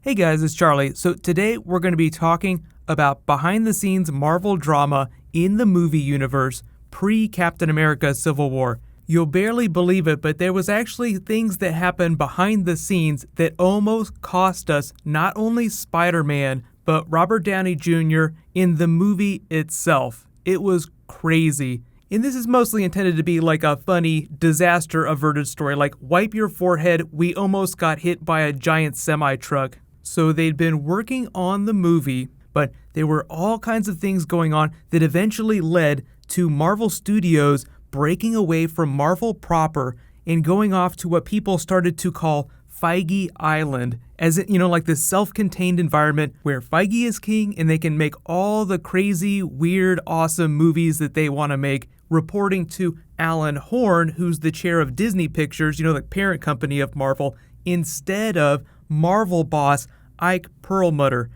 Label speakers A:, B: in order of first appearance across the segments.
A: Hey guys, it's Charlie. So today we're going to be talking about behind the scenes Marvel drama in the movie universe pre-Captain America Civil War. You'll barely believe it, but there was actually things that happened behind the scenes that almost cost us not only Spider-Man, but Robert Downey Jr. in the movie itself. It was crazy. And this is mostly intended to be like a funny, disaster-averted story, like wipe your forehead, we almost got hit by a giant semi-truck. So they'd been working on the movie, but there were all kinds of things going on that eventually led to Marvel Studios breaking away from Marvel proper and going off to what people started to call Feige Island, as it, like this self-contained environment where Feige is king and they can make all the crazy, weird, awesome movies that they want to make, reporting to Alan Horn, who's the chair of Disney Pictures, the parent company of Marvel, instead of Marvel boss Ike Perlmutter.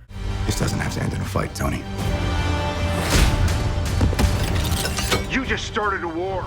B: This doesn't have to end in a fight, Tony.
C: You just started a war.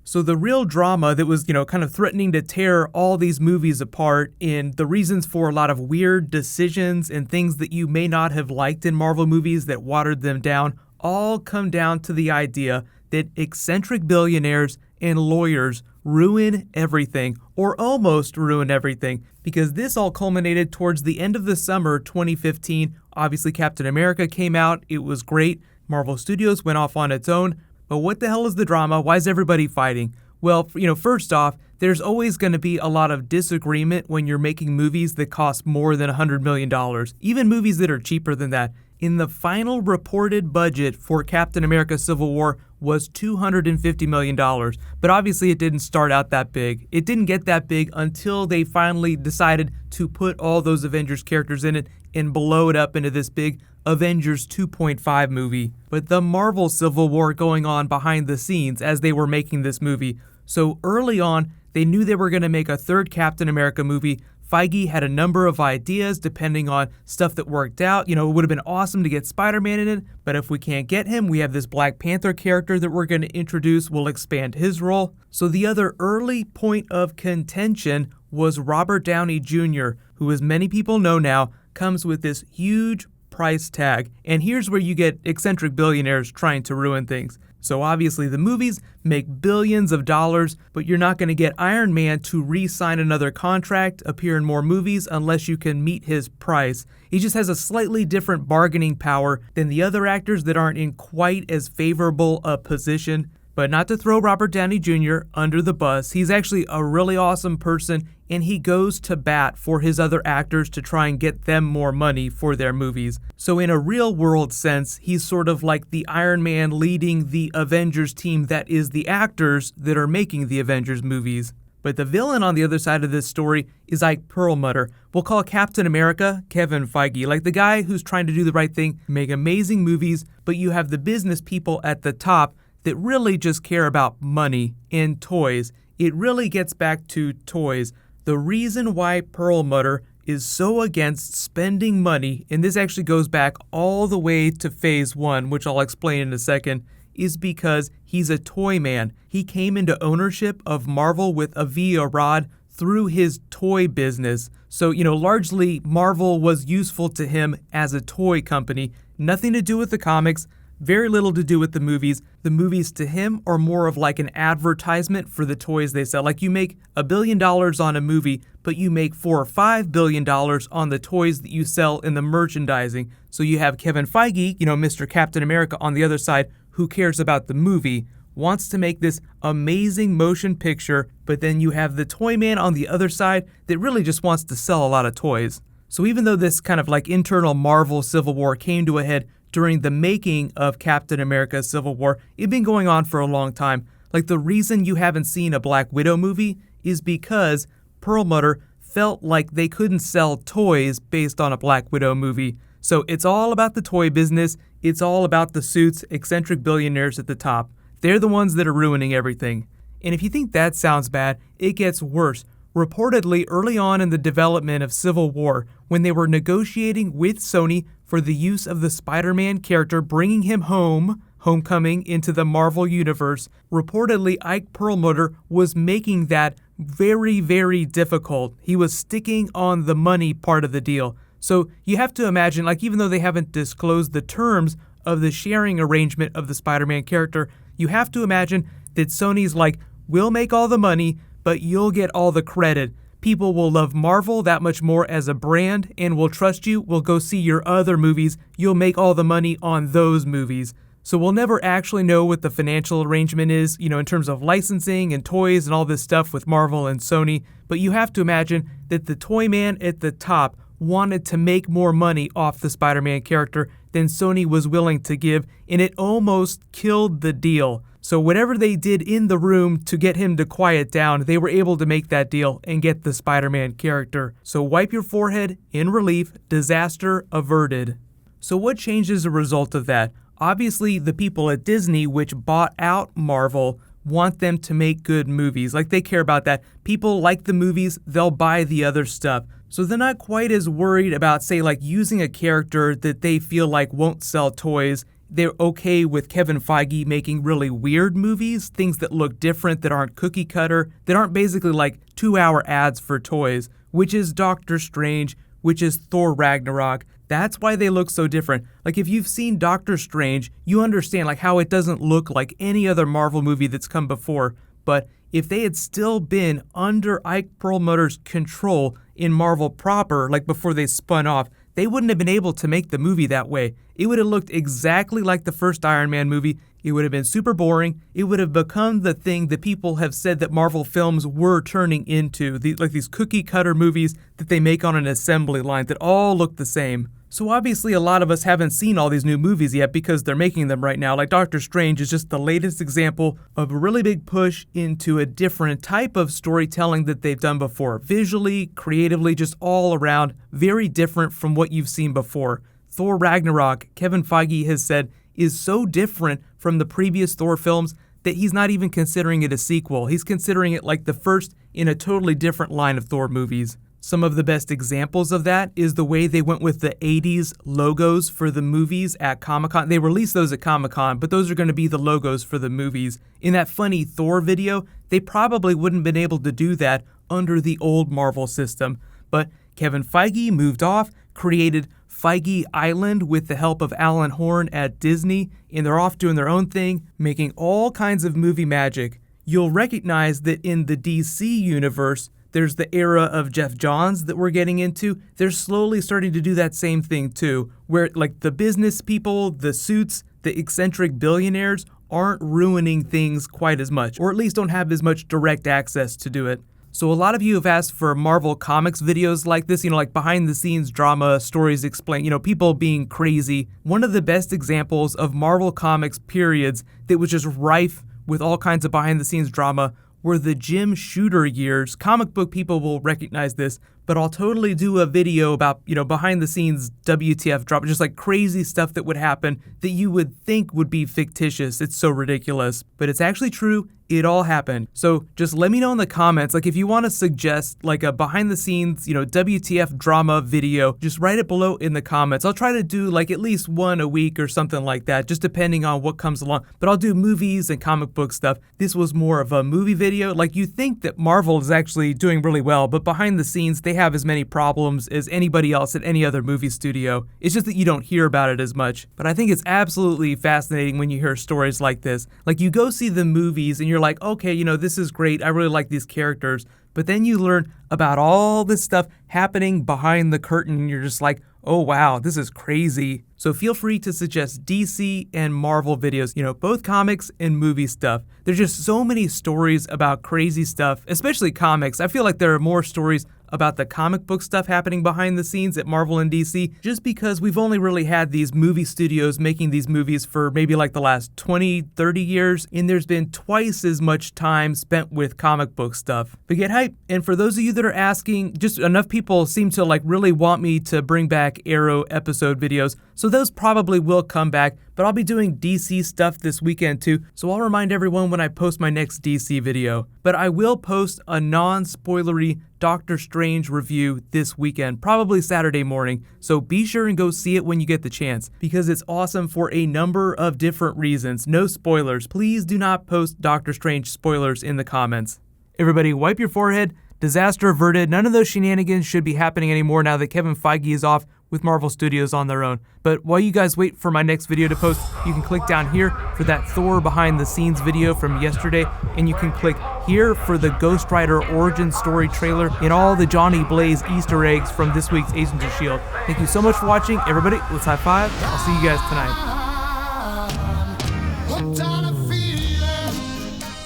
A: So the real drama that was, kind of threatening to tear all these movies apart, and the reasons for a lot of weird decisions and things that you may not have liked in Marvel movies that watered them down, all come down to the idea that eccentric billionaires and lawyers ruin everything, or almost ruin everything, because this all culminated towards the end of the summer 2015. Obviously, Captain America came out. It was great. Marvel Studios went off on its own. But what the hell is the drama? Why is everybody fighting? Well, first off, there's always going to be a lot of disagreement when you're making movies that cost more than $100 million, even movies that are cheaper than that. In the final reported budget for Captain America Civil War was $250 million, but obviously it didn't start out that big. It didn't get that big until they finally decided to put all those Avengers characters in it and blow it up into this big Avengers 2.5 movie. But the Marvel Civil War going on behind the scenes as they were making this movie. So early on, they knew they were going to make a third Captain America movie. Feige had a number of ideas depending on stuff that worked out. It would have been awesome to get Spider-Man in it, but if we can't get him, we have this Black Panther character that we're going to introduce. We'll expand his role. So the other early point of contention was Robert Downey Jr., who, as many people know now, comes with this huge price tag. And here's where you get eccentric billionaires trying to ruin things. So obviously the movies make billions of dollars, but you're not going to get Iron Man to re-sign another contract, appear in more movies, unless you can meet his price. He just has a slightly different bargaining power than the other actors that aren't in quite as favorable a position. But not to throw Robert Downey Jr. under the bus, he's actually a really awesome person, and he goes to bat for his other actors to try and get them more money for their movies. So in a real-world sense, he's sort of like the Iron Man leading the Avengers team that is the actors that are making the Avengers movies. But the villain on the other side of this story is Ike Perlmutter. We'll call Captain America Kevin Feige, like the guy who's trying to do the right thing, make amazing movies, but you have the business people at the top that really just care about money and toys. It really gets back to toys. The reason why Perlmutter is so against spending money, and this actually goes back all the way to Phase 1, which I'll explain in a second, is because he's a toy man. He came into ownership of Marvel with Avi Arad through his toy business. So, largely Marvel was useful to him as a toy company. Nothing to do with the comics. Very little to do with the movies. The movies to him are more of like an advertisement for the toys they sell. Like you make $1 billion on a movie, but you make $4 or $5 billion on the toys that you sell in the merchandising. So you have Kevin Feige, Mr. Captain America on the other side, who cares about the movie, wants to make this amazing motion picture, but then you have the toy man on the other side that really just wants to sell a lot of toys. So even though this kind of like internal Marvel Civil War came to a head during the making of Captain America Civil War, it'd been going on for a long time. Like the reason you haven't seen a Black Widow movie is because Perlmutter felt like they couldn't sell toys based on a Black Widow movie. So it's all about the toy business. It's all about the suits, eccentric billionaires at the top. They're the ones that are ruining everything. And if you think that sounds bad, it gets worse. Reportedly, early on in the development of Civil War, when they were negotiating with Sony for the use of the Spider-Man character, bringing him home Homecoming into the Marvel Universe, reportedly Ike Perlmutter was making that very, very difficult. He was sticking on the money part of the deal. So you have to imagine, like, even though they haven't disclosed the terms of the sharing arrangement of the Spider-Man character, you have to imagine that Sony's like, we'll make all the money, but you'll get all the credit. People will love Marvel that much more as a brand and will trust you, will go see your other movies, you'll make all the money on those movies. So we'll never actually know what the financial arrangement is, in terms of licensing and toys and all this stuff with Marvel and Sony, but you have to imagine that the toy man at the top wanted to make more money off the Spider-Man character than Sony was willing to give, and it almost killed the deal. So whatever they did in the room to get him to quiet down, they were able to make that deal and get the Spider-Man character. So wipe your forehead in relief, disaster averted. So what changed as a result of that? Obviously, the people at Disney, which bought out Marvel, want them to make good movies. Like, they care about that. People like the movies, they'll buy the other stuff. So they're not quite as worried about, say, like using a character that they feel like won't sell toys. They're okay with Kevin Feige making really weird movies, things that look different, that aren't cookie cutter, that aren't basically like 2-hour ads for toys, which is Doctor Strange, which is Thor Ragnarok. That's why they look so different. Like, if you've seen Doctor Strange, you understand like how it doesn't look like any other Marvel movie that's come before. But if they had still been under Ike Perlmutter's control in Marvel proper, like before they spun off, they wouldn't have been able to make the movie that way. It would have looked exactly like the first Iron Man movie. It would have been super boring. It would have become the thing that people have said that Marvel films were turning into, like these cookie cutter movies that they make on an assembly line that all look the same. So obviously a lot of us haven't seen all these new movies yet because they're making them right now. Like Doctor Strange is just the latest example of a really big push into a different type of storytelling that they've done before. Visually, creatively, just all around, very different from what you've seen before. Thor Ragnarok, Kevin Feige has said, is so different from the previous Thor films that he's not even considering it a sequel. He's considering it like the first in a totally different line of Thor movies. Some of the best examples of that is the way they went with the 80s logos for the movies at Comic-Con. They released those at Comic-Con, but those are going to be the logos for the movies. In that funny Thor video, they probably wouldn't have been able to do that under the old Marvel system. But Kevin Feige moved off, created Feige Island with the help of Alan Horn at Disney, and they're off doing their own thing, making all kinds of movie magic. You'll recognize that in the DC universe, there's the era of Geoff Johns that we're getting into. They're slowly starting to do that same thing too, where like the business people, the suits, the eccentric billionaires aren't ruining things quite as much, or at least don't have as much direct access to do it. So a lot of you have asked for Marvel Comics videos like this, like behind the scenes drama, stories explain, people being crazy. One of the best examples of Marvel Comics periods that was just rife with all kinds of behind the scenes drama were the Jim Shooter years. Comic book people will recognize this, but I'll totally do a video about, behind the scenes WTF drama, just like crazy stuff that would happen that you would think would be fictitious. It's so ridiculous, but it's actually true. It all happened. So just let me know in the comments, like if you want to suggest like a behind the scenes, WTF drama video, just write it below in the comments. I'll try to do like at least one a week or something like that, just depending on what comes along. But I'll do movies and comic book stuff. This was more of a movie video. Like you think that Marvel is actually doing really well, but behind the scenes, they have as many problems as anybody else at any other movie studio. It's just that you don't hear about it as much. But I think it's absolutely fascinating when you hear stories like this. Like you go see the movies and you're like, okay, this is great. I really like these characters. But then you learn about all this stuff happening behind the curtain and you're just like, oh wow, this is crazy. So feel free to suggest DC and Marvel videos, both comics and movie stuff. There's just so many stories about crazy stuff, especially comics. I feel like there are more stories about the comic book stuff happening behind the scenes at Marvel and DC, just because we've only really had these movie studios making these movies for maybe like the last 20, 30 years, and there's been twice as much time spent with comic book stuff. But get hype, and for those of you that are asking, just enough people seem to like really want me to bring back Arrow episode videos, so those probably will come back, but I'll be doing DC stuff this weekend too, so I'll remind everyone when I post my next DC video. But I will post a non-spoilery Doctor Strange review this weekend, probably Saturday morning, so be sure and go see it when you get the chance, because it's awesome for a number of different reasons. No spoilers. Please do not post Doctor Strange spoilers in the comments. Everybody wipe your forehead. Disaster averted. None of those shenanigans should be happening anymore now that Kevin Feige is off with Marvel Studios on their own. But while you guys wait for my next video to post, you can click down here for that Thor behind the scenes video from yesterday, and you can click here for the Ghost Rider origin story trailer and all the Johnny Blaze Easter eggs from this week's Agents of S.H.I.E.L.D. Thank you so much for watching. Everybody, let's high five. I'll see you guys tonight.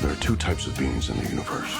D: There are two types of beings in the universe.